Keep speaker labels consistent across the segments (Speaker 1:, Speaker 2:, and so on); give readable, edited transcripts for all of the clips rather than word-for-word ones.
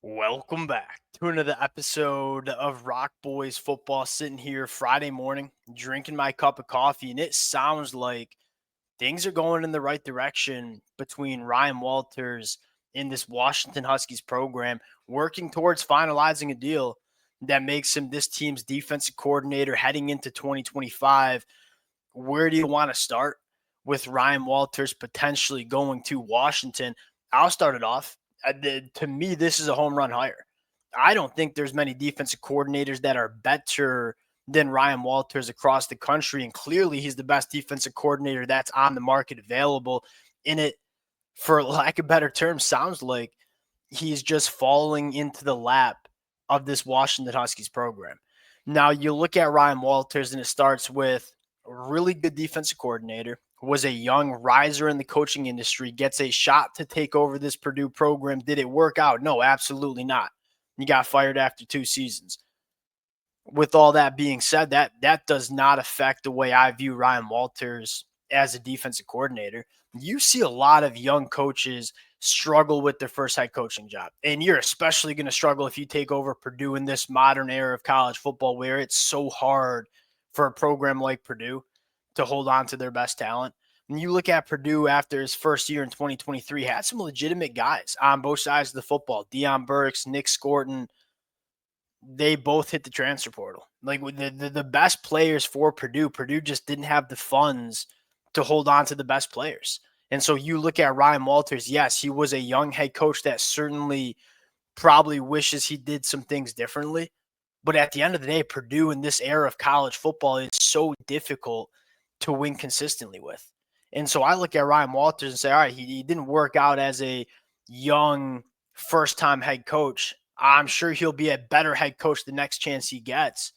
Speaker 1: Welcome back to another episode of Rock Boys Football. Sitting here Friday morning, drinking my cup of coffee, and it sounds like things are going in the right direction between Ryan Walters and this Washington Huskies program, working towards finalizing a deal that makes him this team's defensive coordinator heading into 2025. Where do you want to start with Ryan Walters potentially going to Washington? I'll start it off. To me, this is a home run hire. I don't think there's many defensive coordinators that are better than Ryan Walters across the country, and clearly he's the best defensive coordinator that's on the market available. In it, for lack of better term, sounds like he's just falling into the lap of this Washington Huskies program. Now, you look at Ryan Walters, and it starts with a really good defensive coordinator, was a young riser in the coaching industry, gets a shot to take over this Purdue program. Did it work out? No, absolutely not. He got fired after 2 seasons. With all that being said, that does not affect the way I view Ryan Walters as a defensive coordinator. You see a lot of young coaches struggle with their first head coaching job. And you're especially going to struggle if you take over Purdue in this modern era of college football where it's so hard for a program like Purdue to hold on to their best talent. And you look at Purdue after his first year in 2023, had some legitimate guys on both sides of the football. Deion Burks, Nick Scorton, they both hit the transfer portal. Like the best players for Purdue just didn't have the funds to hold on to the best players. And so you look at Ryan Walters, yes, he was a young head coach that certainly probably wishes he did some things differently. But at the end of the day, Purdue in this era of college football is so difficult to win consistently with. And so I look at Ryan Walters and say, all right, he didn't work out as a young first-time head coach. I'm sure he'll be a better head coach the next chance he gets.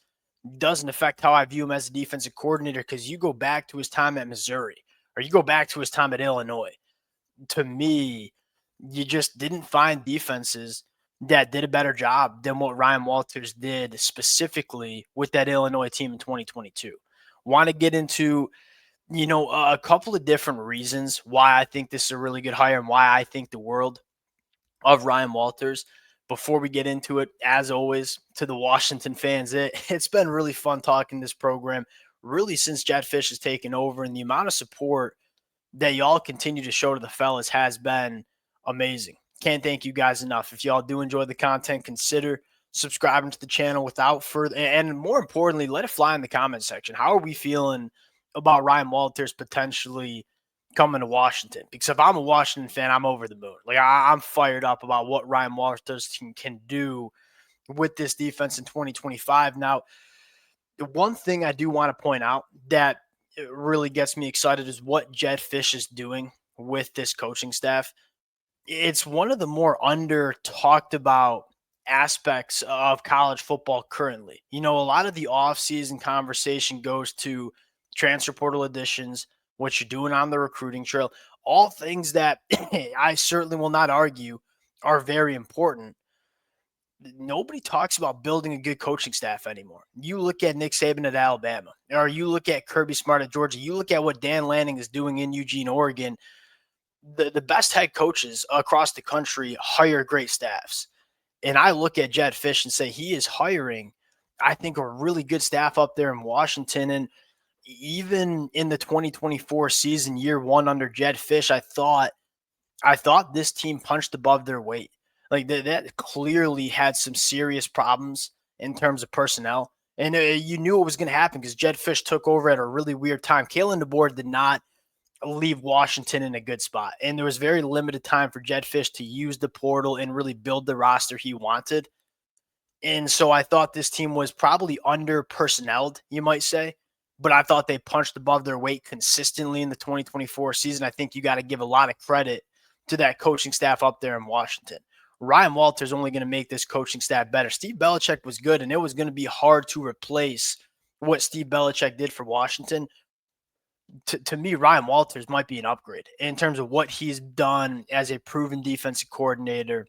Speaker 1: Doesn't affect how I view him as a defensive coordinator because you go back to his time at Missouri or you go back to his time at Illinois. To me, you just didn't find defenses that did a better job than what Ryan Walters did specifically with that Illinois team in 2022. Want to get into, a couple of different reasons why I think this is a really good hire and why I think the world of Ryan Walters. Before we get into it, as always, to the Washington fans, it's been really fun talking this program really since Jedd Fisch has taken over, and the amount of support that y'all continue to show to the fellas has been amazing. Can't thank you guys enough. If y'all do enjoy the content, consider subscribing to the channel without further, and more importantly, let it fly in the comment section. How are we feeling about Ryan Walters potentially coming to Washington? Because if I'm a Washington fan, I'm over the moon. Like I'm fired up about what Ryan Walters can do with this defense in 2025. Now, the one thing I do want to point out that it really gets me excited is what Jedd Fisch is doing with this coaching staff. It's one of the more under talked about aspects of college football currently. A lot of the offseason conversation goes to transfer portal additions, what you're doing on the recruiting trail, all things that I certainly will not argue are very important. Nobody talks about building a good coaching staff anymore. You look at Nick Saban at Alabama, or you look at Kirby Smart at Georgia, you look at what Dan Lanning is doing in Eugene, Oregon. The best head coaches across the country hire great staffs. And I look at Jedd Fisch and say he is hiring, I think, a really good staff up there in Washington. And even in the 2024 season, year one under Jedd Fisch, I thought this team punched above their weight. Like that clearly had some serious problems in terms of personnel. And you knew it was going to happen because Jedd Fisch took over at a really weird time. Kalen DeBoer did not leave Washington in a good spot. And there was very limited time for Jedd Fisch to use the portal and really build the roster he wanted. And so I thought this team was probably under personneled, you might say. But I thought they punched above their weight consistently in the 2024 season. I think you got to give a lot of credit to that coaching staff up there in Washington. Ryan Walters only going to make this coaching staff better. Steve Belichick was good, and it was going to be hard to replace what Steve Belichick did for Washington. To me, Ryan Walters might be an upgrade in terms of what he's done as a proven defensive coordinator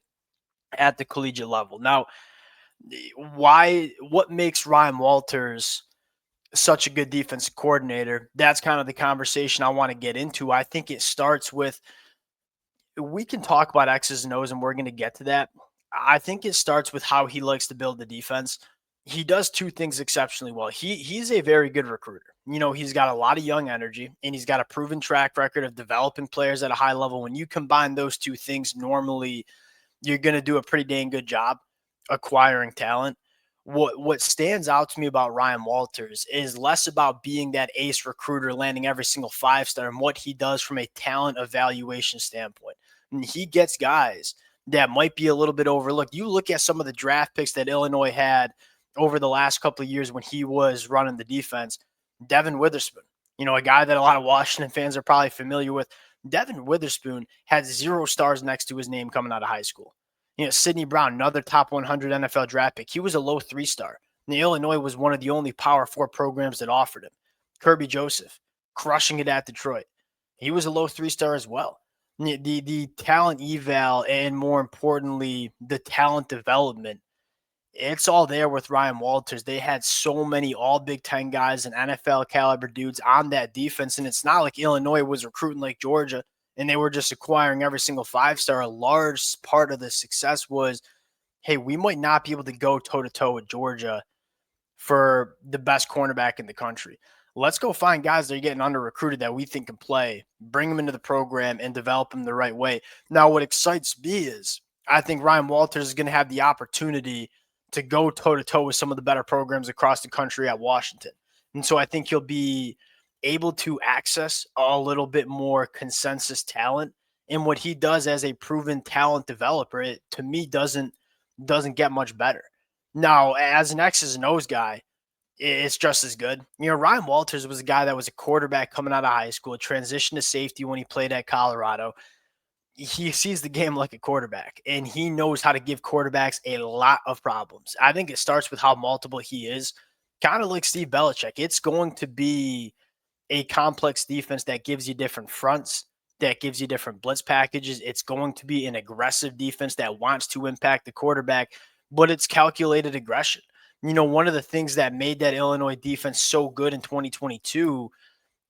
Speaker 1: at the collegiate level. Now, what makes Ryan Walters such a good defensive coordinator? That's kind of the conversation I want to get into. I think it starts with, we can talk about X's and O's, and we're going to get to that. I think it starts with how he likes to build the defense. He does two things exceptionally well. He's a very good recruiter. He's got a lot of young energy and he's got a proven track record of developing players at a high level. When you combine those two things, normally you're going to do a pretty dang good job acquiring talent. What stands out to me about Ryan Walters is less about being that ace recruiter landing every single 5-star and what he does from a talent evaluation standpoint. And he gets guys that might be a little bit overlooked. You look at some of the draft picks that Illinois had over the last couple of years when he was running the defense. Devin Witherspoon, a guy that a lot of Washington fans are probably familiar with. Devin Witherspoon had 0 stars next to his name coming out of high school. Sidney Brown, another top 100 NFL draft pick. He was a low 3-star. And Illinois was one of the only Power 4 programs that offered him. Kirby Joseph, crushing it at Detroit. He was a low 3-star as well. The talent eval and, more importantly, the talent development, it's all there with Ryan Walters. They had so many all Big Ten guys and NFL caliber dudes on that defense. And it's not like Illinois was recruiting like Georgia and they were just acquiring every single 5-star. A large part of the success was, hey, we might not be able to go toe-to-toe with Georgia for the best cornerback in the country. Let's go find guys that are getting under-recruited that we think can play, bring them into the program, and develop them the right way. Now, what excites me is I think Ryan Walters is going to have the opportunity to go toe-to-toe with some of the better programs across the country at Washington. And so I think he'll be able to access a little bit more consensus talent. And what he does as a proven talent developer, it to me doesn't get much better. Now, as an X's and O's guy, it's just as good. Ryan Walters was a guy that was a quarterback coming out of high school, transitioned to safety when he played at Colorado. He sees the game like a quarterback, and he knows how to give quarterbacks a lot of problems. I think it starts with how multiple he is, kind of like Steve Belichick. It's going to be a complex defense that gives you different fronts, that gives you different blitz packages. It's going to be an aggressive defense that wants to impact the quarterback, but it's calculated aggression. One of the things that made that Illinois defense so good in 2022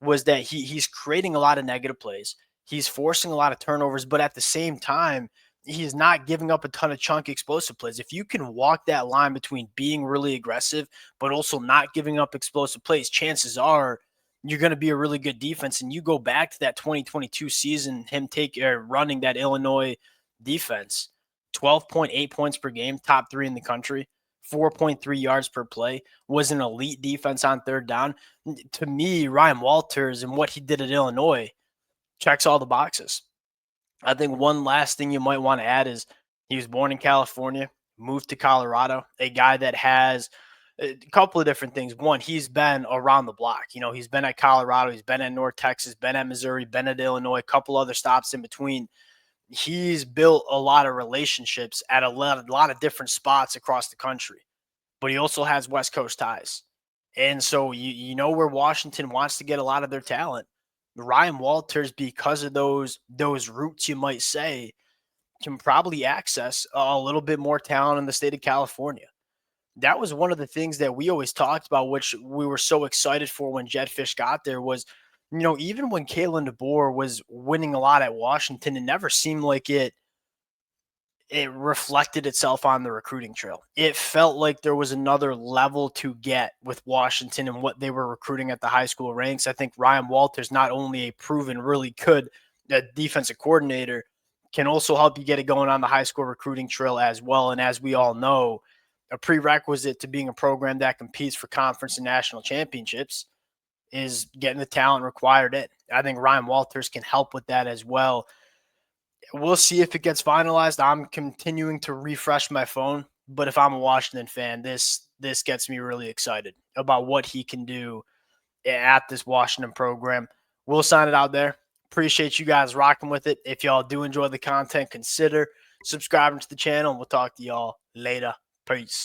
Speaker 1: was that he's creating a lot of negative plays. He's forcing a lot of turnovers, but at the same time, he's not giving up a ton of chunky explosive plays. If you can walk that line between being really aggressive, but also not giving up explosive plays, chances are you're going to be a really good defense. And you go back to that 2022 season, him running that Illinois defense, 12.8 points per game, top 3 in the country, 4.3 yards per play, was an elite defense on third down. To me, Ryan Walters and what he did at Illinois checks all the boxes. I think one last thing you might want to add is he was born in California, moved to Colorado, a guy that has a couple of different things. One, he's been around the block. He's been at Colorado, he's been at North Texas, been at Missouri, been at Illinois, a couple other stops in between. He's built a lot of relationships at a lot of different spots across the country, but he also has West Coast ties. And so you know where Washington wants to get a lot of their talent. Ryan Walters, because of those roots, you might say, can probably access a little bit more talent in the state of California. That was one of the things that we always talked about, which we were so excited for when Jedd Fisch got there, was, even when Kalen DeBoer was winning a lot at Washington, it never seemed like it reflected itself on the recruiting trail. It felt like there was another level to get with Washington and what they were recruiting at the high school ranks. I think Ryan Walters, not only a proven really good defensive coordinator, can also help you get it going on the high school recruiting trail as well. And as we all know, a prerequisite to being a program that competes for conference and national championships is getting the talent required in. I think Ryan Walters can help with that as well. We'll see if it gets finalized. I'm continuing to refresh my phone, but if I'm a Washington fan, this gets me really excited about what he can do at this Washington program. We'll sign it out there. Appreciate you guys rocking with it. If y'all do enjoy the content, consider subscribing to the channel, and we'll talk to y'all later. Peace.